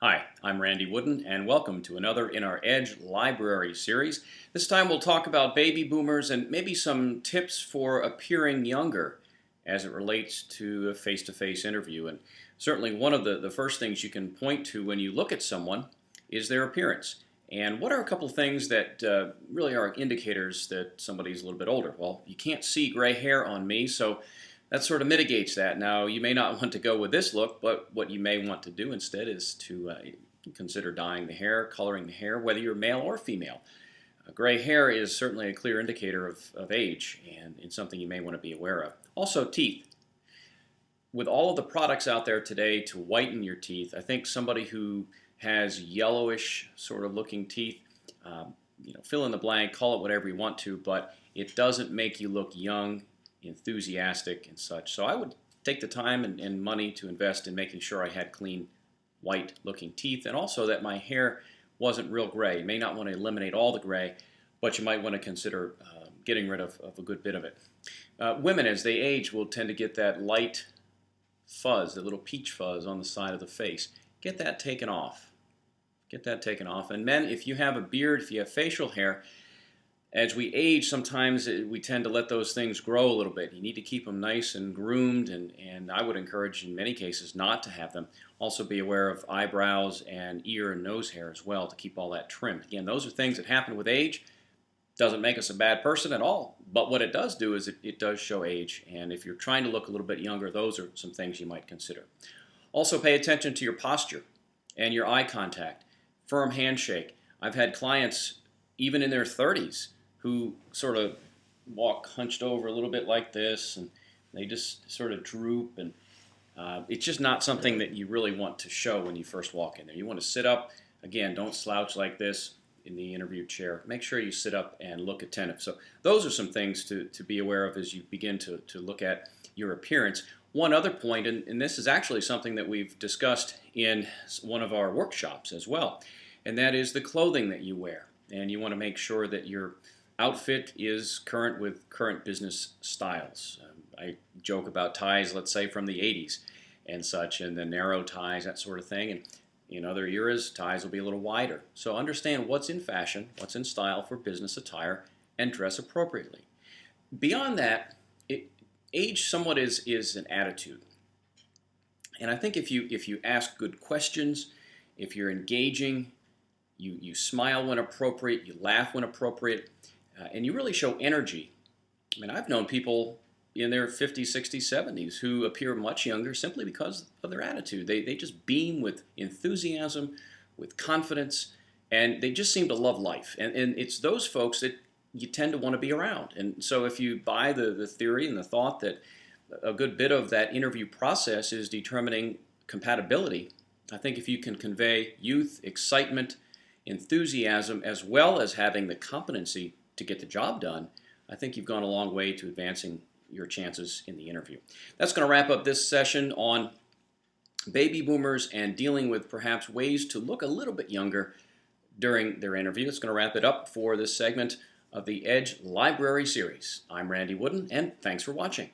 Hi, I'm Randy Wooden, and welcome to another in our Edge Library series. This time we'll talk about baby boomers and maybe some tips for appearing younger as it relates to a face-to-face interview. And certainly one of the first things you can point to when you look at someone is their appearance. And what are a couple of things that really are indicators that somebody's a little bit older? Well, you can't see gray hair on me, so that sort of mitigates that. Now, you may not want to go with this look, but what you may want to do instead is to consider dyeing the hair, coloring the hair, whether you're male or female. Gray hair is certainly a clear indicator of age, and it's something you may want to be aware of. Also, teeth. With all of the products out there today to whiten your teeth, I think somebody who has yellowish sort of looking teeth, fill in the blank, call it whatever you want to, but it doesn't make you look young, enthusiastic, and such. So I would take the time and money to invest in making sure I had clean, white looking teeth, and also that my hair wasn't real gray. You may not want to eliminate all the gray, but you might want to consider getting rid of a good bit of it. Women, as they age, will tend to get that light fuzz, the little peach fuzz on the side of the face. Get that taken off. Get that taken off. And men, if you have a beard, if you have facial hair, as we age, sometimes we tend to let those things grow a little bit. You need to keep them nice and groomed, and I would encourage in many cases not to have them. Also be aware of eyebrows and ear and nose hair as well to keep all that trimmed. Again, those are things that happen with age. Doesn't make us a bad person at all, but what it does do is it does show age, and if you're trying to look a little bit younger, those are some things you might consider. Also pay attention to your posture and your eye contact. Firm handshake. I've had clients, even in their 30s, who sort of walk hunched over a little bit like this, and they just sort of droop, and it's just not something that you really want to show when you first walk in there. You want to sit up. Again, don't slouch like this in the interview chair. Make sure you sit up and look attentive. So those are some things to be aware of as you begin to look at your appearance. One other point, and this is actually something that we've discussed in one of our workshops as well, and that is the clothing that you wear. And you want to make sure that your outfit is current with current business styles. I joke about ties, let's say, from the 80s and such, and the narrow ties, that sort of thing. And in other eras, ties will be a little wider. So understand what's in fashion, what's in style for business attire, and dress appropriately. Beyond that, age somewhat is an attitude. And I think if you ask good questions, if you're engaging, you smile when appropriate, you laugh when appropriate, and you really show energy. I mean, I've known people in their 50s, 60s, 70s who appear much younger simply because of their attitude. They just beam with enthusiasm, with confidence, and they just seem to love life. And it's those folks that you tend to want to be around. And so if you buy the theory and the thought that a good bit of that interview process is determining compatibility, I think if you can convey youth, excitement, enthusiasm, as well as having the competency to get the job done, I think you've gone a long way to advancing your chances in the interview. That's going to wrap up this session on baby boomers and dealing with perhaps ways to look a little bit younger during their interview. It's going to wrap it up for this segment of the Edge Library series. I'm Randy Wooden, and thanks for watching.